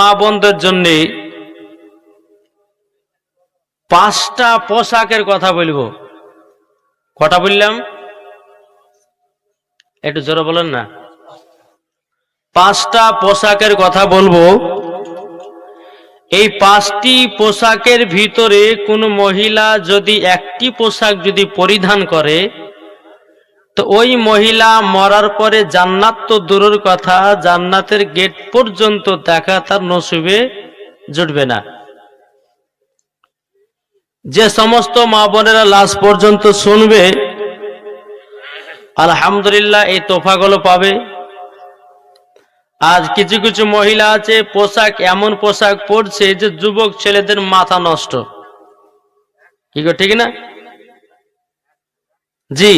মা বোনদের জন্য 5টা পোশাকের কথা বলবো। কটা বললাম? একটু জোরে বলেন না। 5টা পোশাকের কথা বলবো। এই 5টি পোশাকের ভিতরে কোন মহিলা যদি একটি পোশাক যদি পরিধান করে তো ওই মহিলা মরার পরে জান্নাত তো দূরের কথা, জান্নাতের গেট পর্যন্ত দেখা তার নসিবে জুটবে না। যে সমস্ত মা বোনেরা লাস্ট পর্যন্ত শুনবে আলহামদুলিল্লাহ এই তোফাগুলো পাবে। আজ কিছু কিছু মহিলা আছে পোশাক এমন পোশাক পরছে যে যুবক ছেলেদের মাথা নষ্ট। কি গো ঠিক না? জি,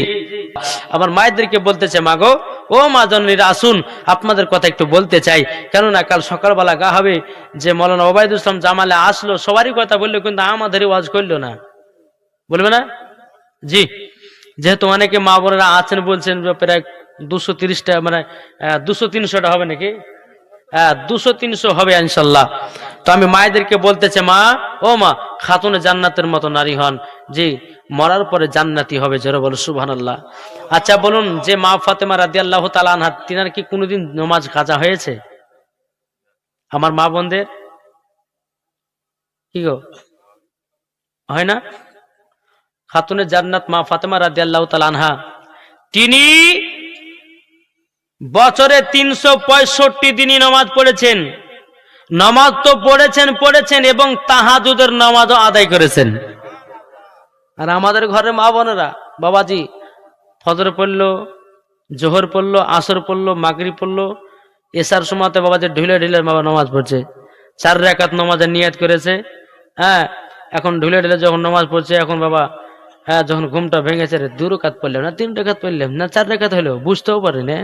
আমার মায়েদেরকে বলতেছে, মা গো, ও মা জননীরা আসুন, আপনাদের কথা একটু বলতে চাই। কেননা কাল সকালবেলা গা হবে যে মৌলানা ওবায়দুল ইসলাম জামালে আসলো, সবারই কথা বললো কিন্তু আমাদেরই ওয়াজ করলো না, বলবে না? জি, যেহেতু অনেকে মা বোনেরা আছেন বলছেন প্রায় 230টা, মানে 200-300টা হবে নাকি? 200-300 হবে ইনশাল্লাহ। তো আমি মায়েদেরকে বলতেছে, মা, ও মা, খাতুনে জান্নাতের মতো নারী হন, জি, মরার পরে জান্নাতি হবে। জোরে বলো সুবহানাল্লাহ। আচ্ছা বলুন, যে মা ফাতেমা রাদিয়াল্লাহু তাআলা আনহা, তিনার কি কোনোদিন নামাজ কাজা হয়েছে? আমার মা বোনদের কি গো হয় না? খাতুনে জান্নাত মা ফাতেমা রাদিয়াল্লাহু তাআলা আনহা, তিনি বছরে 365 দিনই নামাজ পড়েছেন। নামাজ তো পড়েছেন এবং তাহাজ্জুদের নামাজও আদায় করেছেন। আর আমাদের ঘরে মা বোনেরা, বাবাজি ফজর পড়লো, জোহর পড়লো, আসর পড়লো, মাগরিব পড়লো, এশার সময়তে বাবাজি ঢুলে ঢুলে বাবা নামাজ পড়ছে। 4 রাকাত নামাজের নিয়ত করেছে। হ্যাঁ, এখন ঢুলে ঢুলে যখন নামাজ পড়ছে, এখন বাবা যখন ঘুমটা ভেঙেছে, 2 রাকাত পড়লাম না 3 রাকাত পড়লাম না 4 রাকাত হলো, বুঝতেও পারি না।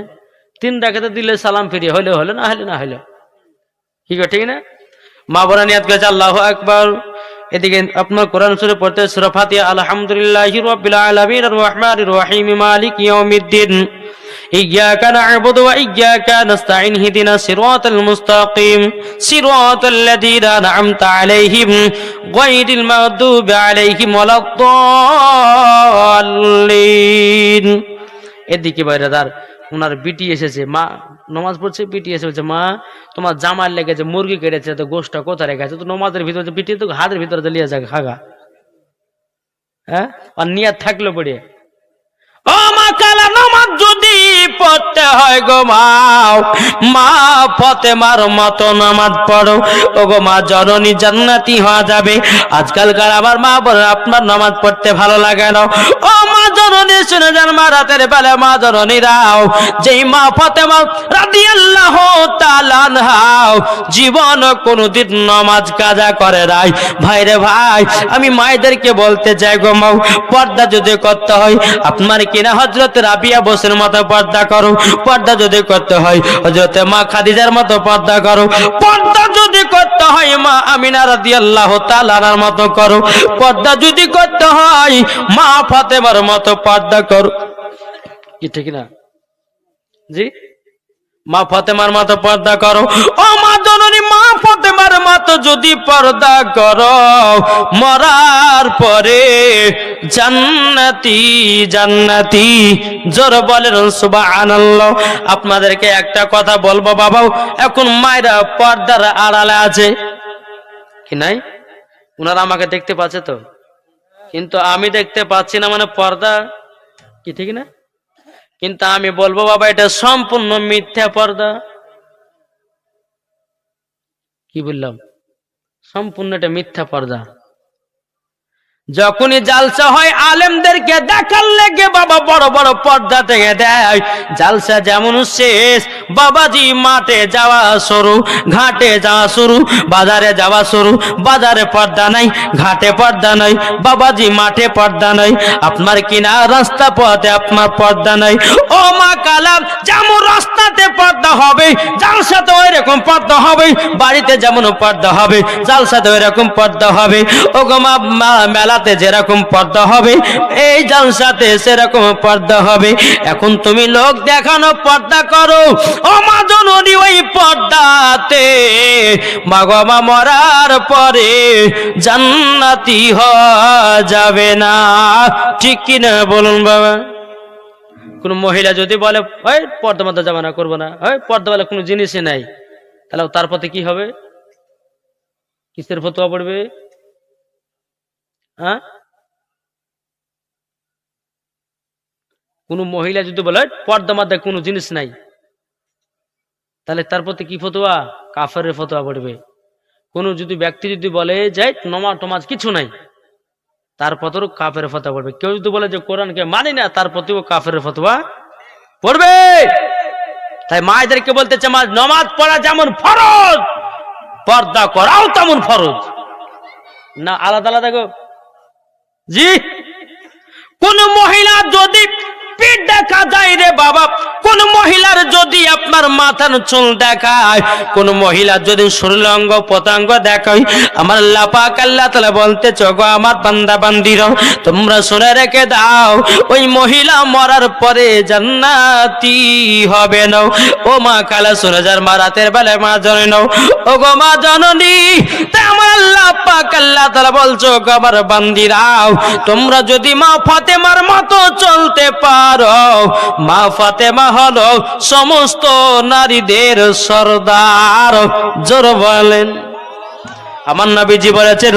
3 রাকাতে দিলে সালাম ফিরিয়ে হলে হলো, না হলে না হলো। কি ঠিক না? মা বোনা নিয়াত করেছে আল্লাহু আকবার। এদিকে আপনার কোরআন শরীফ পড়তে সূরা ফাতিহা, আলহামদুলিল্লাহি রাব্বিল আলামিন আর রহমানির রহিম মালিকি ইয়াউমিদ্দিন ইয়্যাকা না'বুদু ওয়া ইয়্যাকা নাস্তাঈন ইহদিনাস সিরাতাল মুস্তাকিম সিরাতাল লাযীনা আন'আমতা আলাইহিম গায়রিল মাগদুবি আলাইহিম ওয়ালাদ-দাল্লিন। এদিকে বাইরাদার ওনার বিটি এসেছে, মা নামাজ পড়ছে, বিটি এসে বলছে, মা তোমার জামার লেগেছে, মুরগি কেটেছে, তো গোশটা কোথায় রেখেছে? তো নামাজের ভিতরে বিটি তো হাতের ভিতরে লিয়ে যাক খাগা। হ্যাঁ, আর নিয়াত থাকলো পড়ে, ও মা কালা নামাজ যদি পড়তে হয় গো মাও, মা ফাতেমার মতো নামাজ পড়ো, ও গো মা জননী জান্নাতি হওয়া যাবে। আজকালকার আমার মা বলে আপনার নামাজ পড়তে ভালো লাগে না। ও মা জননী শুনে যান, মা রাতের বেলা মা জননীরাও, যেই মা ফাতেমা রাদিয়াল্লাহু তাআলা আনহা জীবন কোনদিন নামাজ কাজা করে নাই। ভাইরে ভাই, আমি মায়েদেরকে বলতে চাই গো মা, পর্দা যদি করতে হয় আপনার কিনা হযরত রাবিয়া বসের মতো পর্দা করো, পর্দা যদি করতে হয় হযরত মা খাদিজার মতো পর্দা করো, পর্দা যদি করতে হয় মা আমিনা রাদিয়াল্লাহু তাআলার মতো করো, পর্দা যদি করতে হয় মা ফাতেমার মতো পর্দা করো। কি ঠিক না? জি, মা ফাতেমার মতো পর্দা করো। ও মা জননী, মা ফাতেমার মতো যদি পর্দা করো, মরার পরে জান্নাতি জান্নাতি। জোর বলেন সুবহানাল্লাহ। আপনাদেরকে একটা কথা বলবো বাবা, এখন মায়েরা পর্দার আড়ালে আছে কি নাই? ওনারা আমাকে দেখতে পাচ্ছে তো, কিন্তু আমি দেখতে পাচ্ছি না, মানে পর্দা কি ঠিক না? কিন্তু আমি বলবো বাবা, এটা সম্পূর্ণ মিথ্যা পর্দা। কি বললাম? সম্পূর্ণ এটা মিথ্যা পর্দা। যখনই জালসা হয় আলেমদেরকে দেখার লেগে বাবা বড় বড় পর্দা থেকে দেয়। জালসা যেমন শেষ, বাবাজি মাঠে যাওয়া শুরু, ঘাটে যাওয়া শুরু, বাজারে যাওয়া শুরু। বাজারে পর্দা নাই, ঘাটে পর্দা নাই, বাবাজি মাঠে পর্দা নাই, আপনার কিনা রাস্তা পথে আপনার পর্দা নাই। ও মা কালাম, যেমন রাস্তাতে পর্দা হবে জালসাতে ওই রকম পর্দা হবে, বাড়িতে যেমন পর্দা হবে জালসাতে ওই রকম পর্দা হবে। ও গো মা, মেলা জালসাতে যেরকম পর্দা হবে এই জালসাতে সেরকম পর্দা হবে। এখন তুমি লোক দেখানো পর্দা করো, ও মা জননী ওই পর্দাতে মা গো মা মরার পরে জান্নাতি হওয়া যাবে না। ঠিক কিনা বলুন বাবা? কোন মহিলা যদি বলে ওই পর্দা মধ্যে যাবে না, করবো না, ওই পর্দা বলে কোনো জিনিসই নাই, তাহলে তার প্রতি কি হবে? কিসের ফতোয়া পড়বে? হ্যাঁ, কোন মহিলা যদি বলে পর্দা মধ্যে কোনো জিনিস নাই, তাহলে তার প্রতি কি ফতোয়া? কাফেরের ফতোয়া পড়বে। কোন যদি ব্যক্তি যদি বলে যে নমাজ টমাজ কিছু নাই, তার প্রতিও কাফের ফতোয়া পড়বে। কেউ যদি বলে যে কোরআনকে মানি না, তার প্রতিও কাফের ফতোয়া পড়বে। তাই মায়েদেরকে বলতেছে নমাজ পড়া যেমন ফরজ, পর্দা করাও তেমন ফরজ। না আলাদা আলাদা গো? জি। কোন মহিলা যদি পিঠ দেখা যায় রে বাবা, কোন মহিলার যদি আপনার মাথার চুল দেখায়, কোন মহিলার যদি শরীর অঙ্গ পতঙ্গ দেখায়, আমার আল্লাহ পাক আল্লাহ তাআলা বলতেছে গো আমার বান্দা বান্দীরা, তোমরা শুনে রেখে দাও, ওই মহিলা মরার পরে জান্নাতি হবে না। ও মা কালা শুনে যার মা রাতের বেলায় মা জননী, ও গো মা জননী, তাই আমার আল্লাহ পাক আল্লাহ তাআলা বলছো গো আমার বান্দীরাও, তোমরা যদি মা ফাতেমার মতো চলতে পারো, মা ফাতেমা হলো সমস্ত নারীদের সরদার। জোর বলেন। আমার নবীজি বলেছেন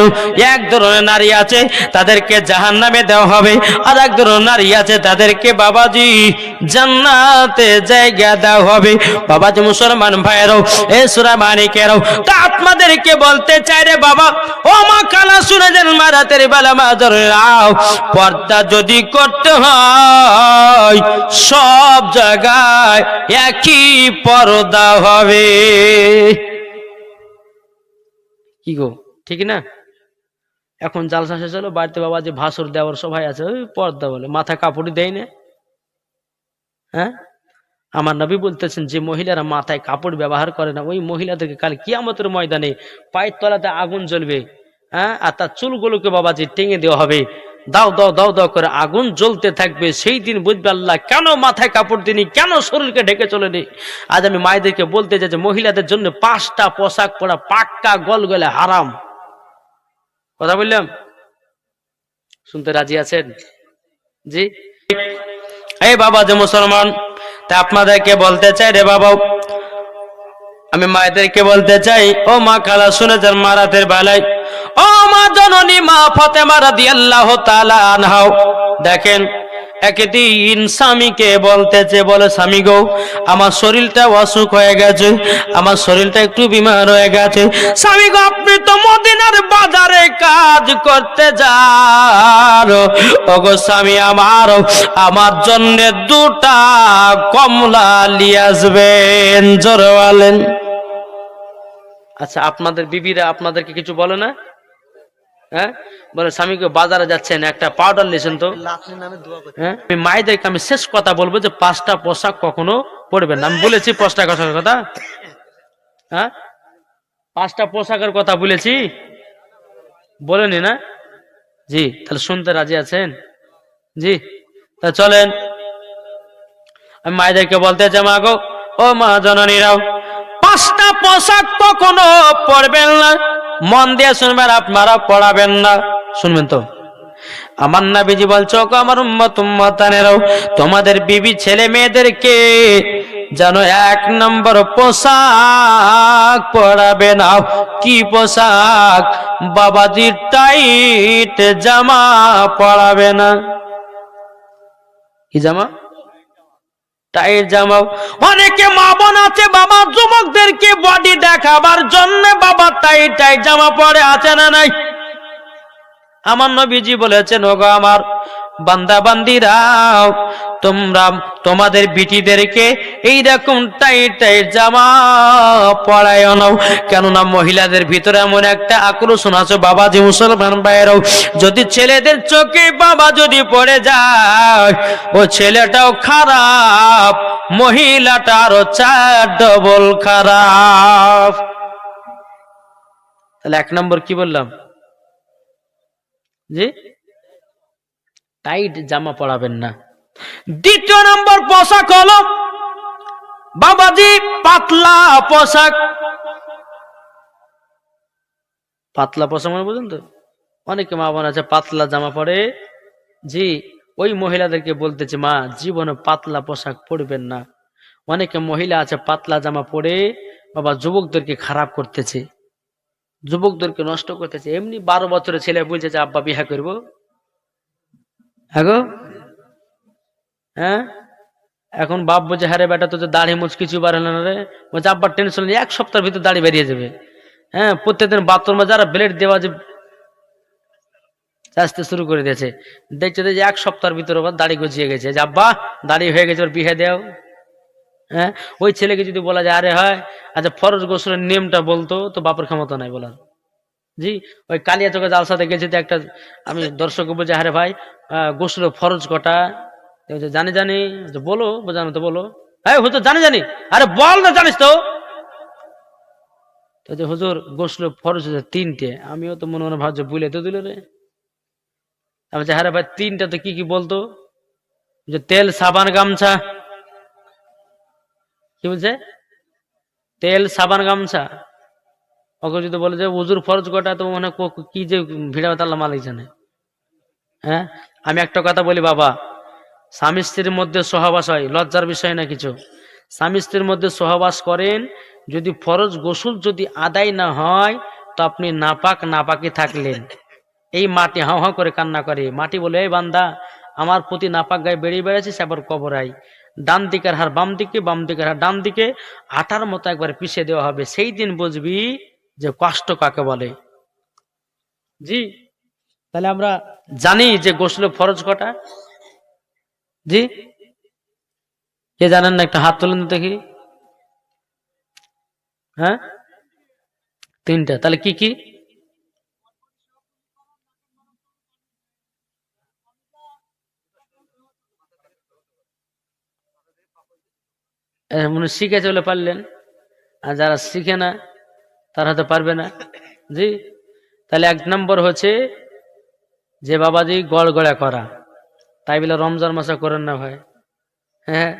এক ধরনের নারী আছে তাদেরকে জাহান্নামে দেওয়া হবে, আর এক ধরনের নারী আছে তাদেরকে বাবাজি জান্নাতে জায়গা দেওয়া হবে। বাবাজি মুসলমান ভাইয়েরাও, এ সূরা মানিকেরাও, তা আপনাদেরকে বলতে চাই রে বাবা, ও মা কালা শুনে যান মা রাতের বেলা মা ধরাও, পর্দা যদি করতে হয় সব জায়গায় একই পর্দা হবে। কি গো, ঠিক না? এখন জালসা শেষ হলো, বাড়িতে বাবা যে ভাসুর দেওয়ার সবাই আছে, ওই পর্দা বলে মাথায় কাপড় দেয় না। হ্যাঁ, আমার নবী বলতেছেন যে মহিলারা মাথায় কাপড় ব্যবহার করে না, ওই মহিলাদেরকে কাল কিয়ামতের ময়দানে পায়ের তলাতে আগুন জ্বলবে। হ্যাঁ, আর তার চুলগুলোকে বাবাজি টেঙে দেওয়া হবে, দাও দাও দাও দাও করে আগুন জ্বলতে থাকবে। সেই দিন বুঝবে আল্লাহ কেন মাথায় কাপড় দিনি, কেন শরীরকে ঢেকে চলে নি। আজ আমি মায়েদেরকে বলতে চাই যে মহিলাদের জন্য 5টা পোশাক পরা পাক্কা গলগলে হারাম। কথা বললাম, শুনতে রাজি আছেন? জি। এই বাবা যে মুসলমান, তা আপনাদেরকে বলতে চাই রে বাবা, আমি মায়েদেরকে বলতে চাই, ও মা খালা শুনে যান মা রাতের বেলায়, ও মা জননী মা ফাতেমা রাদিয়াল্লাহু তাআলা আনহা, দেখেন একদিন স্বামীকে বলতেছে, বলে স্বামী গো আমার শরীরটা অসুখ হয়ে গেছে, আমার শরীরটা একটু বিমার হয়ে গেছে। স্বামী গো আপনি তো মদিনার বাজারে কাজ করতে যান, ও গো স্বামী আমার, আমার জন্য 2টা কমলা নিয়ে আসবেন। জোরে বলেন। আচ্ছা আপনাদের বিবিরা আপনাদেরকে কিছু বলে না? হ্যাঁ, বলে স্বামীকে বাজারে যাচ্ছেন একটা পাউডার নিয়েছেন তো। হ্যাঁ, আমি মায়েদেরকে আমি শেষ কথা বলবো যে 5টা পোশাক কখনো পরবেন না। আমি বলেছি 5টা পোশাকের কথা, হ্যাঁ 5টা পোশাকের কথা বলেছি, বলেনি না? জি, তাহলে শুনতে রাজি আছেন? জি, তা চলেন আমি মায়েদেরকে বলতে চাই, মা গো ও মা জননীরাও, 5টা পোশাক কখনো পরবেন না। মন দিয়ে শুনবেন, আপনারা পড়াবেন না, শুনবেন তো। আমার নবীজি বলছো আমার উম্মত উম্মতানেরাও, তোমাদের বিবি ছেলে মেয়েদেরকে যেন 1 নম্বর পোশাক পরাবে না। কি পোশাক? বাবাজির টাইট জামা পরাবে না। কি জামা? টাইট জামা। অনেকে মা বোন আছে বাবা যুবকদেরকে বডি দেখাবার জন্য বাবা টাইট টাইট জামা পরে, আছে না নাই? আমার নবীজি বলেছেন ওগো আমার বান্দা বান্দিরাও, তোমরা তোমাদের বিটিদেরকে এইরকম টাইট টাইট জামা পরায় নাও। কেননা মহিলাদের ভিতরে এমন একটা আকর্ষণ আছে বাবাজি মুসলমান ভাইয়েরাও, যদি ছেলেদের চোখে বাবা যদি পড়ে যায়, ও ছেলেটাও খারাপ, মহিলাটা আরো 4 ডবল খারাপ। তাহলে 1 নম্বর কি বললাম? জি, টাইট জামা পরাবেন না। দ্বিতীয় নম্বর পোশাক হলো বাবাজি পাতলা পোশাক। পাতলা পোশাক মানে বুঝুন তো, অনেকে মা বোন আছে পাতলা জামা পরে। জি, ওই মহিলাদেরকে বলতেছে মা জীবনে পাতলা পোশাক পরবেন না। অনেকে মহিলা আছে পাতলা জামা পরে বাবা যুবকদেরকে খারাপ করতেছে, যুবকদেরকে নষ্ট করতেছে। এমনি 12 বছরের ছেলে বলছে যে আব্বা বিয়ে করবো। হ্যাঁ গো, হ্যাঁ, এখন বাপ বলছে হ্যাঁ রে বেটা তো দাড়ি মুছ কিছু বাড়ে না রে। বলছে আব্বার টেনশন নেই, 1 সপ্তাহের ভিতর দাড়ি বেরিয়ে যাবে। হ্যাঁ, প্রত্যেকদিন বাথরুমে যারা ব্লেড দেওয়া যে আসতে শুরু করে দিয়েছে, দেখছে যে 1 সপ্তাহের ভিতরে আবার দাড়ি গজিয়ে গেছে। যে আব্বা দাড়ি হয়ে গেছে, ওর বিয়ে দেও। হ্যাঁ, ওই ছেলেকে যদি বলা যায় আরে হয় আচ্ছা ফরজ গোসলের নিয়মটা বলতো, তো বাপের ক্ষমতা নাই বলার। জি, ওই কালিয়া চোখে জালসাতে গেছে, একটা আমি দর্শক বলছি আরে ভাই গোসলের ফরজ কটা? জানি জানি, বলো বোঝানো তো বলো। হ্যাঁ হুজুর জানি জানি, আরে বল না জানিস তো। তো যে হুজুর গোসলের ফরজ হচ্ছে 3টে। আমিও তো মনে মনে ভাবছি বুলে তো দিল রে। আমি বলছি হ্যাঁ ভাই 3টা তো কি কি বলতো? যে তেল সাবান গামছা। কি বলছে? তেল সাবান গামছা। ওকে যদি বলে যে হুজুর ফরজ কটা, তো মনে কি যে ভিড়া আল্লাহ মালিক জানে। হ্যাঁ, আমি একটা কথা বলি বাবা, স্বামী স্ত্রীর মধ্যে সহবাস হয়, লজ্জার বিষয় না কিছু। স্বামী স্ত্রীর মধ্যে সহবাস করেন, যদি ফরজ গোসল যদি আদায় না হয়, তো আপনি নাপাক নাপাকি থাকলেন। এই মাটি হাও হাও করে কান্না করে, মাটি বলে এই বান্দা আমার প্রতি নাপাক গায়ে বেরিয়ে বেড়েছে, সে আবার কবরাই। ডান দিকের হার বাম দিকে, বাম দিকের হার ডান দিকে, আটার মতো একবার পিষে দেওয়া হবে। সেই দিন বুঝবি যে কষ্ট কাকে বলে। জি, তাহলে আমরা জানি যে গোসল ফরজ কটা। জি, কে জানেন না একটা হাত তুলেন দেখি। হ্যাঁ, 3টা। তাহলে কি কি? মনে শিখেছে বলে পারলেন, আর যারা শিখে না তারা হয়তো পারবে না। জি, তাহলে 1 নম্বর হচ্ছে যে বাবাজি গড়গড়া করা, তাই বলে রমজান মাসে করেন না ভাই। হ্যাঁ,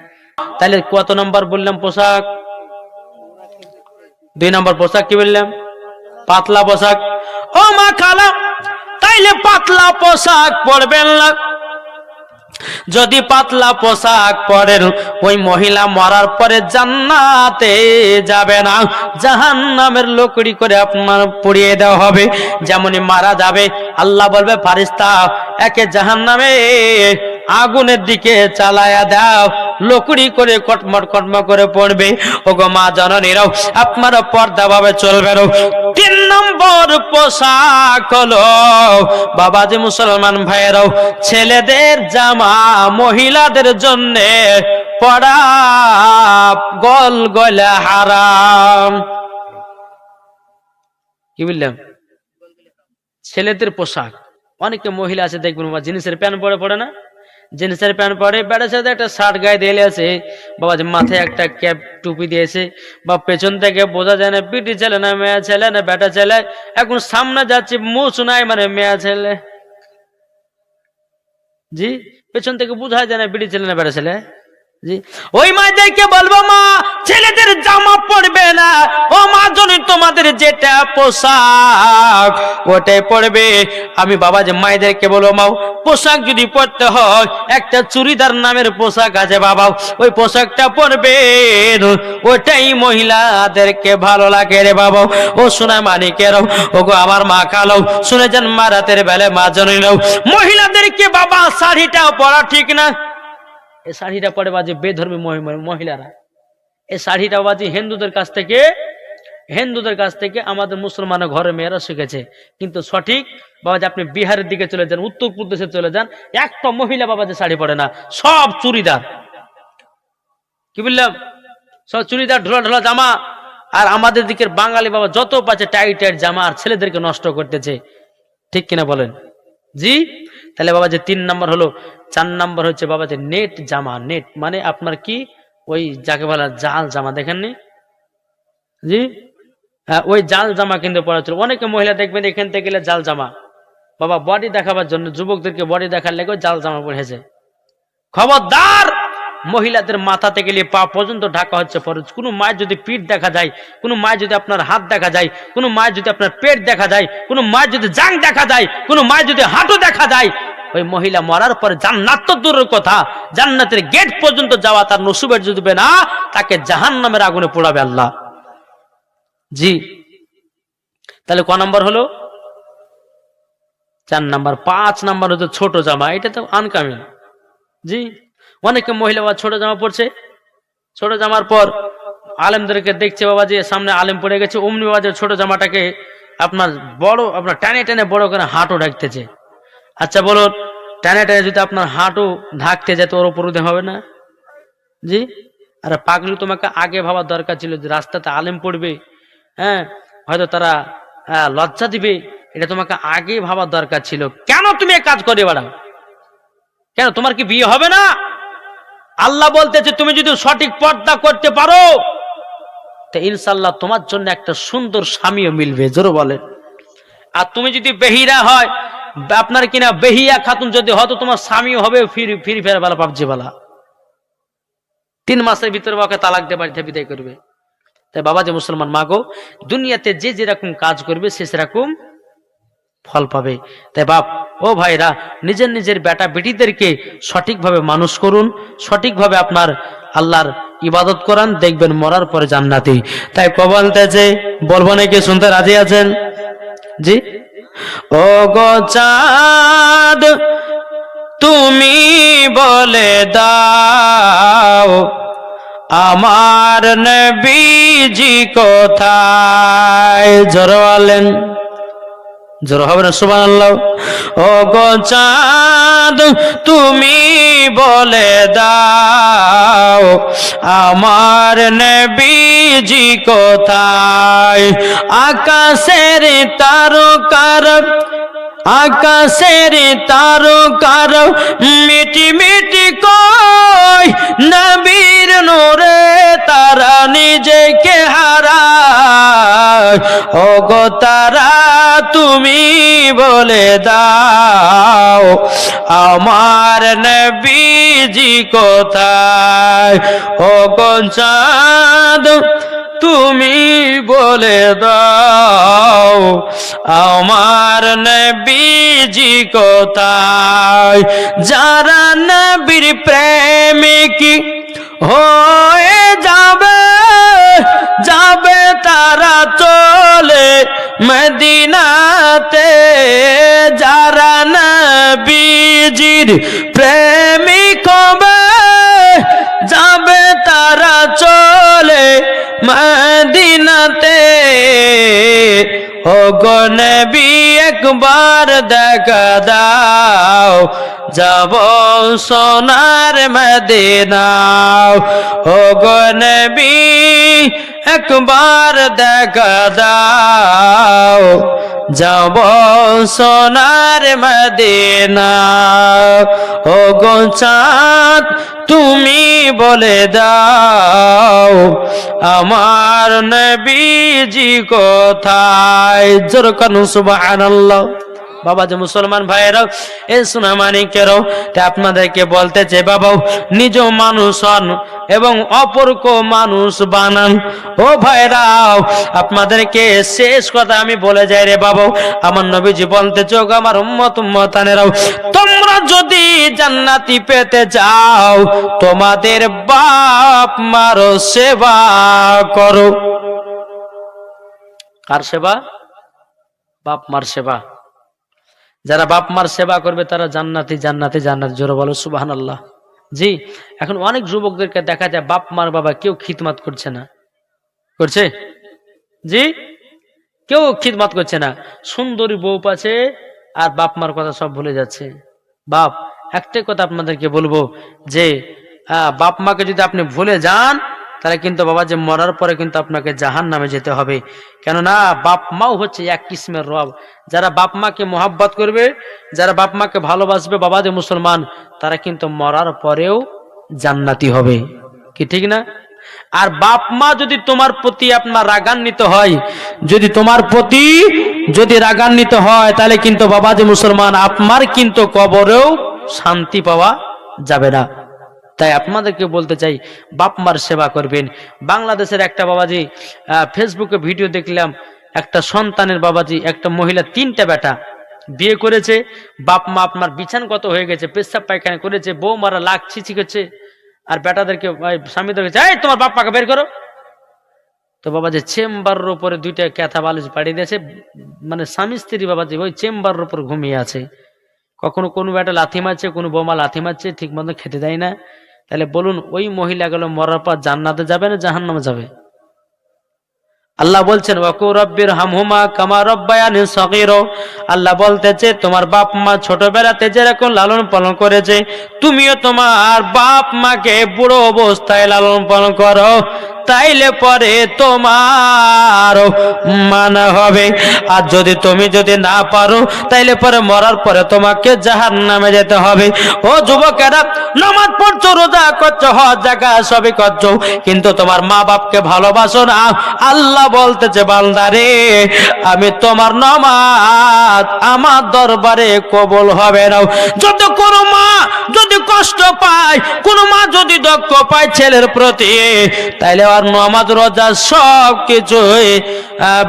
তাহলে কত নম্বর বললাম পোশাক? 2 নম্বর পোশাক কি বললাম? পাতলা পোশাক। ও মা খালা, তাইলে পাতলা পোশাক পরবেন না। যদি পাতলা পোশাক পরেন, ওই মহিলা মরার পরে জান্নাতে যাবে না, জাহান্নামের লকড়ি করে আপনার পুড়িয়ে দেওয়া হবে। যেমনই মারা যাবে আল্লাহ বলবে ফারিস্তা একে জাহান্নামে আগুনের দিকে চালায়া দাও, লকড়ি করে কটমট কটমট করে পড়বে। ওগো মা জননীরাও আপনারা পর্দা ভাবে চলবেন। 3 নম্বর পোশাক হলো বাবাজি মুসলমান ভাইয়েরাও, ছেলেদের জামা মহিলাদের জন্য পড়া গল গলা হারাম। কি বললাম? ছেলেদের পোশাক, অনেকে মহিলা আছে দেখবেন বাবা জিন্সের প্যান্ট পরে, পড়ে না? জিন্সের প্যান্ট পরে, বেড়ার সাথে একটা শার্ট গায়ে দিয়ে আছে, বাবা মাথায় একটা ক্যাপ টুপি দিয়েছে, বা পেছন থেকে বোঝা যায় না বিটি ছেলে না মেয়ে ছেলে না বেটা ছেলে। এখন সামনে যাচ্ছে মুছ নাই মানে মেয়ে ছেলে। জি, পেছন থেকে বোঝা যায় না বিটি ছেলে না বেটা ছেলে। জি, ওই মায়েদেরকে বলবো মা ছেলেদের জামা পড়বে না, ও মা জনি তোমাদের যেটা পোশাক ওটাই পড়বে। আমি বাবা যে মায়েদেরকে বলবো মা পোশাক যদি পড়তে হয়, একটা চুড়িদার নামের পোশাক আছে বাবা, ওই পোশাকটা পরবে, ওটাই মহিলাদেরকে ভালো লাগে রে বাবা। ও সোনা মানিকেরাও, ও গো আমার মা খালাও, শুনে যান মা রাতের বেলায় মা জনিরাও, মহিলাদেরকে বাবা শাড়িটা পরা ঠিক না। এই শাড়িটা পরে বাজে বেধর্মী মহিলারা। এই শাড়িটা বাজে হিন্দুদের কাছ থেকে আমাদের মুসলমানের ঘরে মেয়েরা শিখেছে। কিন্তু সঠিক বাবাজি আপনি বিহারের দিকে চলে যান, উত্তরপ্রদেশে চলে যান, একটা মহিলা বাবাজি শাড়ি পরে না, সব চুড়িদার। কি বললাম? সব চুড়িদার, ঢোলা ঢোলা জামা। আর আমাদের দিকের বাঙালি বাবা যত পাচ্ছে টাইট টাইট জামা, আর ছেলেদেরকে নষ্ট করতেছে। ঠিক কিনা বলেন? জি, তাহলে বাবা যে 3 নম্বর হলো। 4 নম্বর হচ্ছে বাবা যে নেট জামা। নেট মানে আপনার কি, ওই যাকে বলা জাল জামা, দেখেননি? জি, হ্যাঁ, ওই জাল জামা কিন্তু পরা ছিল। অনেকে মহিলা দেখবেন এখান থেকে গেলে জাল জামা, বাবা বডি দেখাবার জন্য যুবকদেরকে বডি দেখার লেগে জাল জামা পরেছে। খবরদার, মহিলাদের মাথা থেকে নিয়ে পা পর্যন্ত ঢাকা হচ্ছে ফরজ। কোনো মায়ের যদি পিঠ দেখা যায়, কোনো মায়ের যদি আপনার হাত দেখা যায়, কোনো মায়ের যদি আপনার পেট দেখা যায়, কোনো মায়ের যদি জাং দেখা যায়, কোনো মায়ের যদি হাঁটু দেখা যায়, ওই মহিলা মরার পরে জান্নাত তো দূরের কথা, জান্নাতের গেট পর্যন্ত যাওয়া তার নসিবের জুটবে না, তাকে জাহান্নামের আগুনে পোড়াবে আল্লাহ। জি, তাহলে ক নাম্বার হলো? 4 নাম্বার। 5 নাম্বার হচ্ছে ছোট জামা। এটা তো আনকামিন। জি, অনেকে মহিলা ছোট জামা পড়ছে, ছোট জামার পর আলেমদেরকে দেখছে বাবা যে সামনে আলেম পড়ে গেছে, অমনি বাবা যে ছোট জামাটাকে আপনার বড়, আপনার টানে টানে বড় করে হাঁটু ঢাকতেছে। আচ্ছা বলুন, টানে টানে যদি আপনার হাঁটু ঢাকতে যায় তো ওর উপর উঠে হবে না? জি, আরে পাগলু, তোমাকে আগে ভাবার দরকার ছিল যে রাস্তাতে আলেম পড়বে, হ্যাঁ, হয়তো তারা লজ্জা দিবে, এটা তোমাকে আগে ভাবার দরকার ছিল। কেন তুমি এই কাজ করে বেড়াও? কেন তোমার কি বিয়ে হবে না? আল্লাহ বলতেছে তুমি যদি সঠিক পর্দা করতে পারো তো ইনশাআল্লাহ তোমার জন্য একটা সুন্দর স্বামীও মিলবে। জোরে বলেন। আর তুমি যদি বেহিরা হয়, আপনার কিনা বেহিয়া খাতুন যদি হতো, তোমার স্বামীও হবে ফিরি ফেরা বালা, পাবজি বালা। 3 মাসের ভিতরে ওকে তালাক দিয়ে বাড়িতে বিদায় করবে। তাই বাবা যে মুসলমান মাগো, দুনিয়াতে যে যেরকম কাজ করবে সে সেরকম ফল পাবে। তাই বাপ ও ভাইরা, নিজের নিজের বেটা বেটিদেরকে সঠিকভাবে মানুষ করুন, সঠিকভাবে আপনার আল্লাহর ইবাদত করান, দেখবেন মরার পরে জান্নাতি। তাই বলতেছে, বলবো নাকি? শুনতে রাজি আছেন? জি। ও গো চাঁদ তুমি বলে দাও আমার নবীজি কোথায়? জোরে বলেন, জোরে হবে না? সুবহানাল্লাহ। ও গো চাঁদ তুমি বলে দাও আমার নবীজি কোথায়? আকাশের তারকার, আকাশের তারকার মিটি মিটি কয় নবীর নূরে তারা নিজেকে হারায়। ও গো তারা তুমি বলে দাও আমার নবীজি কোথায়? ও গো চাঁদ তুমি বলে দাও আমার নবীজি কোথায়? যারা নবীর প্রেমিক হয়ে যাবে, যাবে তারা চলে মদিনাতে। যারা নবীজির প্রেমিক হবে, যাবে তারা চলে মদিনাতে। ও গো নবী একবার দেখা দাও, যাব সোনার মদিনা। ও গো নবী একবার দেখা দাও, যাব সোনার মদিনা। ও গো চাঁদ তুমি বলে দাও আমার নবীজি কোথায়? জোরে কানু সুবহানাল্লাহ। বাবা যে মুসলমান ভাইয়েরাও, এ সোনা মানিকেরাও, তা আপনাদেরকে বলতেছে বাবা, নিজ মানুষ হন এবং অপরকে মানুষ বানান। ও ভাইরাও, আপনাদেরকে শেষ কথা আমি বলে যাই রে বাবা, আমার নবীজি বলতেছে আমার উম্মত উম্মতানেরাও, তোমরা যদি জান্নাতি পেতে চাও তোমাদের বাপ মার সেবা করো। কার সেবা? বাপ মার সেবা। যারা বাপ মার সেবা করবে তারা জান্নাতি জান্নাতি জান্নাতি। জোরে বলো সুবহানাল্লাহ। জি, এখন অনেক যুবকদেরকে দেখা যায় বাপ মার বাবা কেউ খিদমত করছে না। করছে? জি, কেউ খিদমত করছে না। সুন্দরী বউ পাচ্ছে আর বাপ মার কথা সব ভুলে যাচ্ছে। বাপ, একটাই কথা আপনাদেরকে বলবো যে বাপ মাকে যদি আপনি ভুলে যান তাহলে কিন্তু বাবা যে মরার পরে কিন্তু আপনাকে জাহান্নামে যেতে হবে। কেননা বাপ মাও হচ্ছে এক কিসমের রব। যারা বাপ মাকে মোহাব্বত করবে, যারা বাপ মাকে ভালোবাসবে বাবা যে মুসলমান, তারা কিন্তু মরার পরেও জান্নাতি হবে। কি ঠিক না? আর বাপ মা যদি তোমার প্রতি আপনার রাগান্বিত হয়, যদি তোমার প্রতি যদি রাগান্বিত হয় তাহলে কিন্তু বাবাজি মুসলমান আপনার কিন্তু কবরেও শান্তি পাওয়া যাবে না। তাই আপনাদেরকে বলতে চাই বাপ মার সেবা করবেন। বাংলাদেশের একটা বাবাজি ফেসবুকে ভিডিও দেখলাম, একটা সন্তানের বাবাজি, একটা মহিলা 3টা বেটা বিয়ে করেছে, বাপ মা আপনার বিছানগত হয়ে গেছে, পেশাব পায়খানা করেছে, বউ মারা লাখ ছিচি করছে, আর বেটাদেরকে স্বামীদেরকে এই তোমার বাপ মাকে বের করো। তো বাবাজি চেম্বারের উপরে 2টা ক্যাথা বালিশ পাড়িয়ে দিয়েছে, মানে স্বামী স্ত্রী বাবাজি ওই চেম্বারের উপর ঘুমিয়ে আছে। কখনো কোনো বেটা লাথি মারছে, কোনো বোমা লাথি মারছে, ঠিক মতো খেতে দেয় না। তাহলে বলুন ওই মহিলাগুলো মরার পর জান্নাতে যাবে না জাহান্নামে যাবে? আল্লাহ বলছেন ওয়াকু রব্বির হামহুমা কামা রব্বায়ানি সগীরা। আল্লাহ বলতেছে তোমার বাপ মা ছোটবেলাতে যেরকম লালন পালন করেছে, তুমিও তোমার বাপ মাকে বুড়ো অবস্থায় লালন পালন করো, তাইলে পরে তোমার মানা হবে। আর তুমি যদি না পারো তাইলে পরে মরার পরে তোমাকে জাহান্নামে যেতে হবে। ও যুবকেরা, নামাজ পড়ছো, রোজা করছো, হজ জাকাত সবই করছো, কিন্তু তোমার মা বাপকে ভালোবাসো না। আল্লাহ বলতেছে বান্দারে, আমি তোমার নামাজ আমার দরবারে কবুল হবে না। যদি কোনো মা যদি কষ্ট পায়, কোনো মা যদি দুঃখ পায় ছেলের প্রতি, তাইলে আর নামাজ রোজা সব কিছুই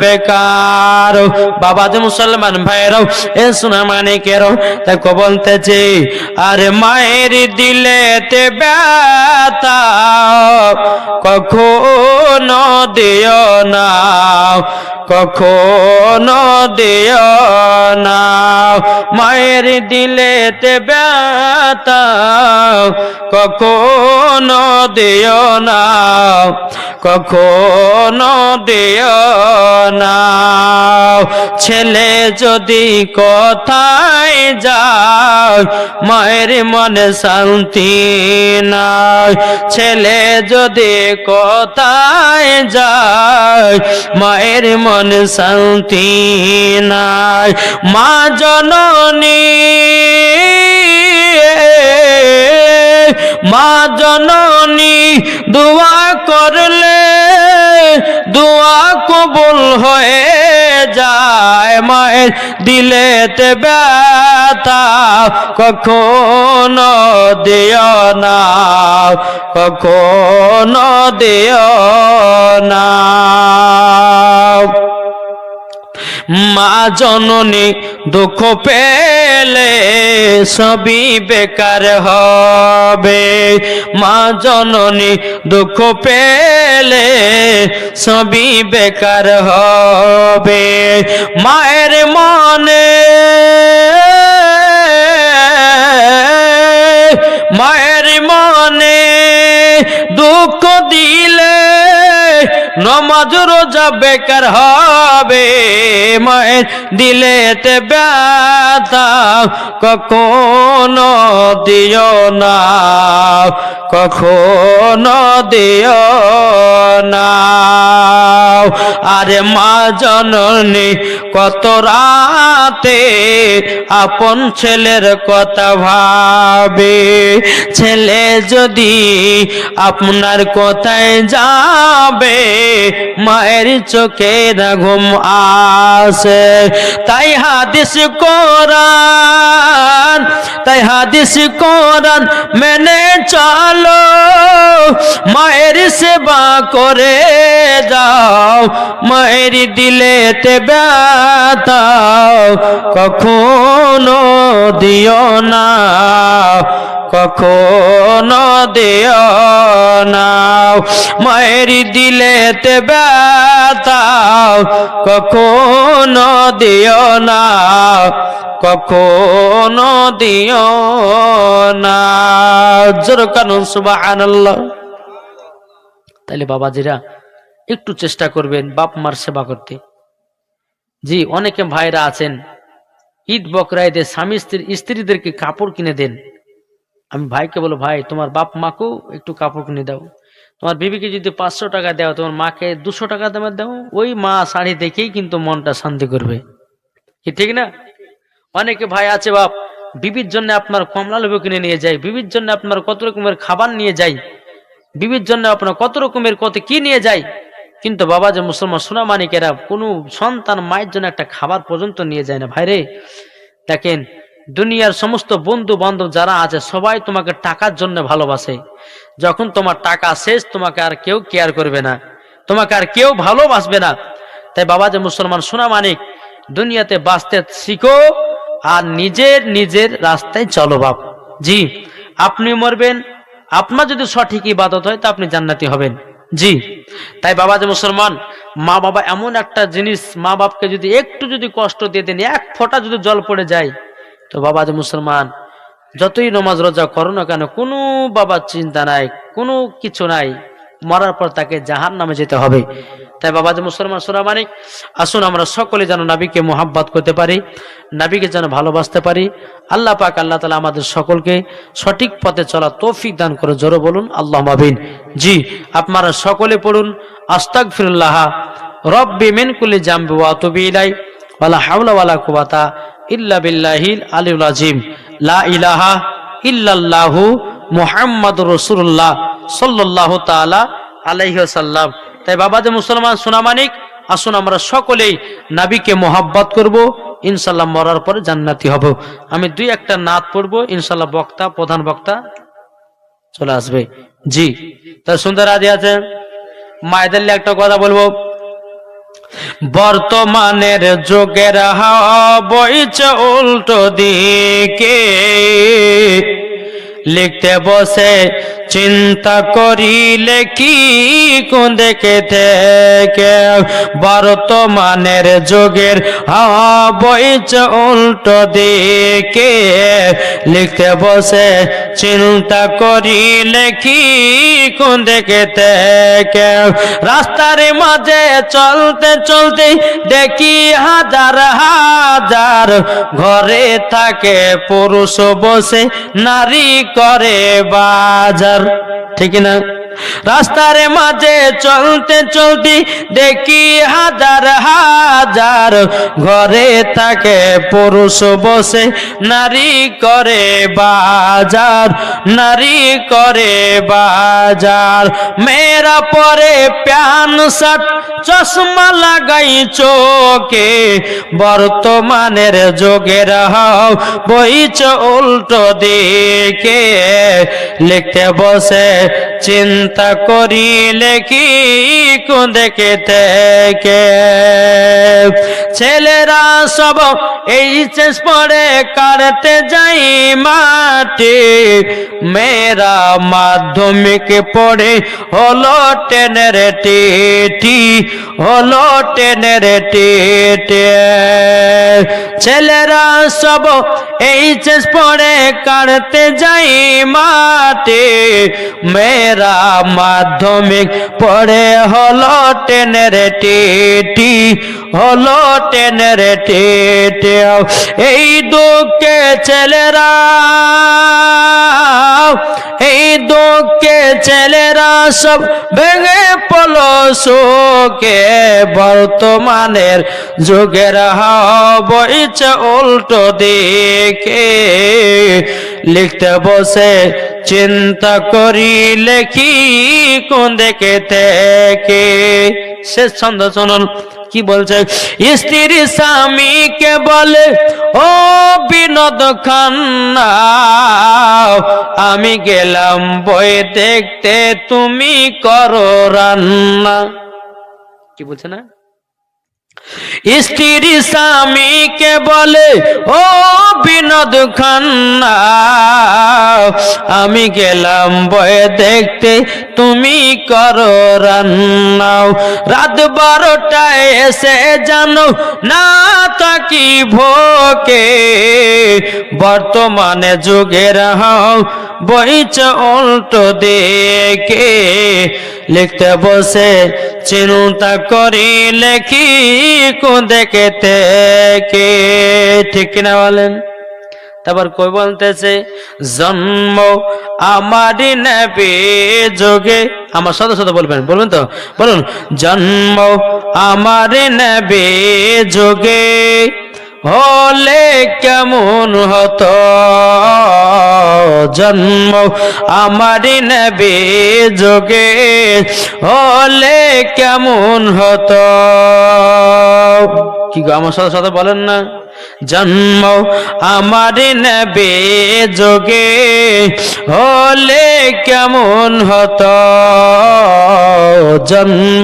বেকার। বাবাজি মুসলমান ভাইরাও, এ সোনা মানিকেরও, তাই বলতেছে আরে মায়ের দিলেতে ব্যথা কখনো দিও না, কখনো দিও না, মায়ের দিলেতে ব্যথা কখনো দিও না, কখনো দিও না। ছেলে যদি কোথায় যায় মায়ের মনে শান্তি নাই, ছেলে যদি কোথায় যায় মায়ের মনে শান্তি নাই। মা জননী, মা জননী দোয়া করলে দোয়া কবুল হয়ে যায়। মায়ের দিলেতে ব্যথা কখনো দিও না, কখনো দিও না। মা জননী দুঃখ পেলে সবই বেকার হবে, মা জননী দুঃখ পেলে সবই বেকার হবে। মায়ের মনে, মায়ের মনে দুঃখ দিলে নমাজ রোজা বেকার হবে। মায়ের দিলেতে ব্যথা কখনো দিও না, কখনো দিও না। আরে মা জননী কত রাতে আপন ছেলের কথা ভাবে, ছেলে যদি আপনার কোথায় যাবে মায়ের চোখে না ঘুম আসে। তাই হাদিস কোরআন, তাই হাদিস কোরআন মেনে চলো, মায়ের সেবা করে যাও, মায়ের দিলেতে ব্যথা কখনো দিও না, কখনো দিও না। মায়ের দিলেতে ব্যথা কখনো দিও না, কখনো দিও না। জোরে কানুন সুবহানাল্লাহ। তাইলে বাবাজিরা একটু চেষ্টা করবেন বাপ মার সেবা করতে। জি, অনেকে ভাইরা আছেন ঈদ বকরা ঈদে স্বামী স্ত্রীদেরকে কাপড় কিনে দেন। আমি ভাইকে বলো, ভাই তোমার বাপ মাকেও একটু কাপড় কিনে দাও। তোমার বিবিকে যদি 500 টাকা দাও, তোমার মাকে 200 টাকা দামে দাও, ওই মা শাড়ি দেখেই কিন্তু মনটা শান্তি করবে, কি ঠিক না? অনেকে ভাই আছে বাপ বিবির জন্য আপনার কমলা লেবু কিনে নিয়ে যায়, বিবির জন্য আপনার কত রকমের খাবার নিয়ে যায়, বিবির জন্য আপনার কত রকমের কত কি নিয়ে যায়, কিন্তু বাবা যে মুসলমান সোনা মানিকেরা কোনো সন্তান মায়ের জন্য একটা খাবার পর্যন্ত নিয়ে যায় না। ভাইরে দেখেন, দুনিয়ার সমস্ত বন্ধু বান্ধব যারা আছে সবাই তোমাকে টাকার জন্য ভালোবাসে। যখন তোমার টাকা শেষ তোমাকে আর কেউ কেয়ার করবে না, তোমাকে আর কেউ ভালোবাসবে না। তাই বাবা যে মুসলমান সোনা মানিক, দুনিয়াতে বাঁচতে শিখো আর নিজের রাস্তায় চলো বাপ। জি, আপনি মরবেন, আপনার যদি সঠিক ইবাদত হয় তো আপনি জান্নাতি হবেন। জি, তাই বাবা যে মুসলমান, মা বাবা এমন একটা জিনিস, মা বাপকে যদি একটু যদি কষ্ট দিয়ে দেন, এক ফোঁটা যদি জল পড়ে যায়, তো বাবা যে মুসলমান যতই নমাজ রোজা করো না কেন, কোনো বাবার চিন্তা নাই, কোনো কিছু নাই, মরার পর তাকে জাহান্নামে যেতে হবে। তাই বাবা যে মুসলমান সোনা মানিক, আসুন আমরা সকলে যেন নবীকে মোহাব্বত করতে পারি, নবীকে যেন ভালোবাসতে পারি। আল্লাহ পাক আল্লাহ তাআলা আমাদের সকলকে সঠিক পথে চলা তৌফিক দান করে। জোরে বলুন আল্লাহুম্মা আমিন। জি, আপনারা সকলে পড়ুন আস্তাগফিরুল্লাহ রব্বি মিন কুল্লি জামবি ওয়া আতুবু ইলাই ওয়ালা হাওলা ওয়ালা কুওয়াতা ইল্লা বিল্লাহিল আলিয়্যিল আযীম। লা ইলাহা ইল্লাল্লাহু মুহাম্মাদুর রাসূলুল্লাহ সাল্লাল্লাহু তাআলা আলাইহি ওয়াসাল্লাম। তাই বাবা যে মুসলমান সোনা মানিক, আসুন আমরা সকলেই নবীকে মোহাব্বত করব, ইনশাআল্লাহ মরার পরে জান্নাতি হব। আমি দুই একটা নাত পড়ব, ইনশাআল্লাহ প্রধান বক্তা চলে আসবে। জি, তার সুন্দর আদি আছে। মায়েদের একটা কথা বলবো, বর্তমানের যুগের হাওয়া বইছে উল্টো দিকে, লিখতে বসে চিন্তা করিলে কি কোন দিকে থেকে, বর্তমানের যুগের হাওয়া বইছে উল্টো দিকে, লিখতে বসে চিন্তা করিলে কি কোন দিকে থেকে, রাস্তার মাঝে চলতে চলতে দেখি হাজার হাজার, ঘরে থাকে পুরুষ বসে নারী করে বাজার। ঠিক না? রাস্তার মাঝে চলতে চলতে দেখি হাজার হাজার, ঘরে থাকে পুরুষ বসে নারী করে বাজার, নারী করে বাজার। মেয়েরা পরে প্যান্ট শার্ট চশমা লাগাই চোখে, বর্তমানের যুগের হাওয়া বইছে উল্টো দিকে, লিখতে বসে চিন্তা করিলে কি কোন দিকে থেকে, ছেলেরা সব এইচএস পড়ে কাটতে যাই মাঠে, মেয়েরা মাধ্যমিক পড়ে হলো টেনের টিটি, হলো টেনের টিটি। ছেলেরা সব এইচএস পড়ে কাটতে যাই মাঠে, মেয়েরা মাধ্যমিক পড়ে হলো টেনের টিটি, হলো টেনের টিটি। এই দুঃখে ছেলেরা, এই দুঃখে ছেলেরা সব ভেঙে পড়লো শোকে, বর্তমানের যুগের হাওয়া বইছে উল্টো দিকে, লিখতে বসে চিন্তা করিলে কি কোন দিকে থেকে। শেষ ছন্দ শুনুন কি বলছে, স্ত্রী স্বামীকে বলে ও বিনোদ খান্না, আমি গেলাম বই দেখতে তুমি করো রান্না। কি বলছে না? স্ত্রী স্বামীকে বলে ও বিনোদ খান্না, আমি গেলাম বই দেখতে তুমি করো রান্না। রাত 12টায় এসে জানো না থাকি ভোকে, বর্তমানে যুগের হাওয়া বইছে উল্টো দিকে, লিখতে বসে চিন্তা করিলে কি কোন দিকে থেকে। ঠিক না বলেন? তারপর কই বলতেছে, জন্ম আমারই নবী যোগে, আমার সাথে সাথে বলবেন, বলবেন তো, বলুন, জন্ম আমারই নবী যোগে, হলে কেমন হতো জন্ম আমার নবী যোগে হলে কেমন হতো। কি গো আমার সাথে সাথে বলেন না, জন্ম আমার নবী যোগে হলে কেমন হতো জন্ম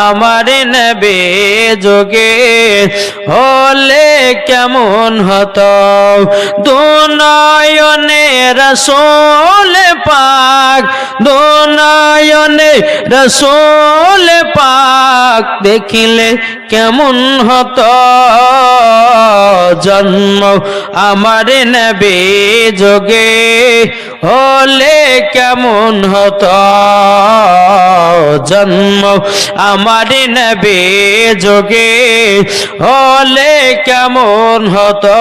আমার নবী যোগে হলে কেমন হতো। দুনয়নে রাসূল পাক দুনয়নে রাসূল পাক দেখিলে কেমন হতো জন্ম আমার নবী যোগে হলে কেমন হতো জন্ম আমার নবী যোগে হলে কেমন হতো।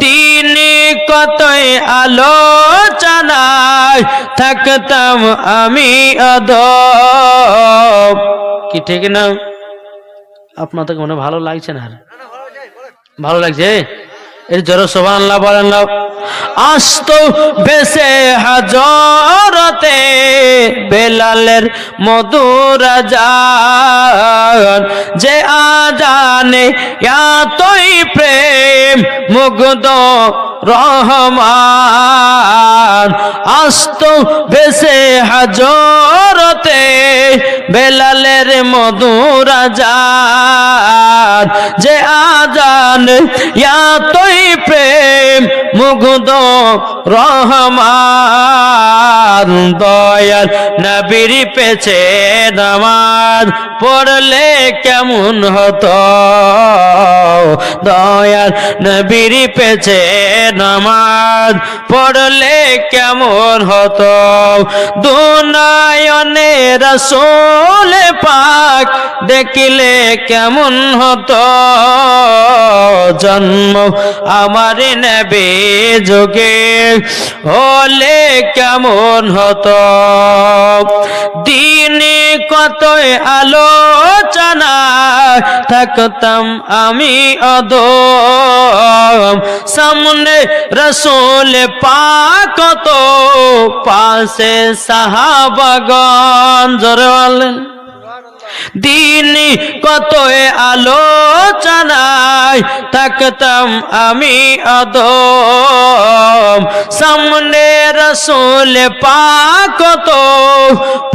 দিনে কতই আলোচনায় থাকতাম আমি অদব। কি ঠিক না? আপনাদের মনে ভালো লাগছে না? ভালো লাগছে? এর জোরে সুবহানাল্লাহ বলেন না। আস্ত বেশে হাজরতে বেলালের মধুর আজান যে আজানে এতই প্রেম মুগ্ধ রহমান। আস্ত বেশে হাজরতে বেলালের মধুর আজান যে আজান এতই প্রেম মুগ্ধ রহমান। দয়াল নবীর পেছে নামাজ পড়লে কেমন হতো দয়াল নবীর পেছে নামাজ পড়লে কেমন হতো। দুনয়নে রাসূল পাক দেখিলে কেমন হতো জন্ম আমার নবী যোগে হলে কেমন হতো। দিনে কতই আলোচনা থাকতাম আমি অদম সামনে রাসূল পাক তো পাশে সাহাবাগণ। জোরে বলেন। দিনে কতই আলোচনায় থাকতাম আমি অদম সামনে রাসূল পাক তো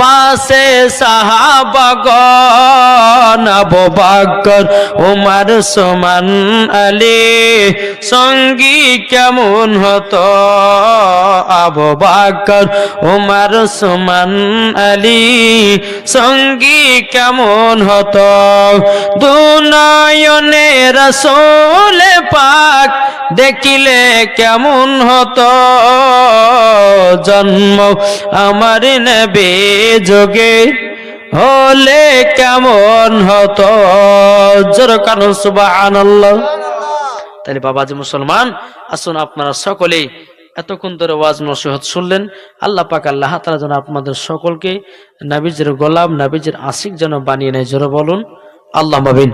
পাশে সাহাবাগণ। আবু বকর ওমর ওসমান আলী সঙ্গী কেমন হতো আবু বকর ওমর ওসমান আলী সঙ্গী কেমন হতো। দুনয়নে রাসূল পাক দেখিলে কেমন হতো জন্ম আমার নবী যোগে হলে কেমন হতো। জোরে কানো সুবহানাল্লাহ। তাহলে বাবাজি মুসলমান, আসুন আপনারা সকলেই এতক্ষণ ধরে ওয়াজ নসিহত শুনলেন। আল্লাহ পাক আল্লাহ তাআলা যেন আপনাদের সকলকে নবীজির গোলাম নবীজির আশিক যেন বানিয়ে নেয়। জোরে বলুন আল্লাহুম্মা আমিন।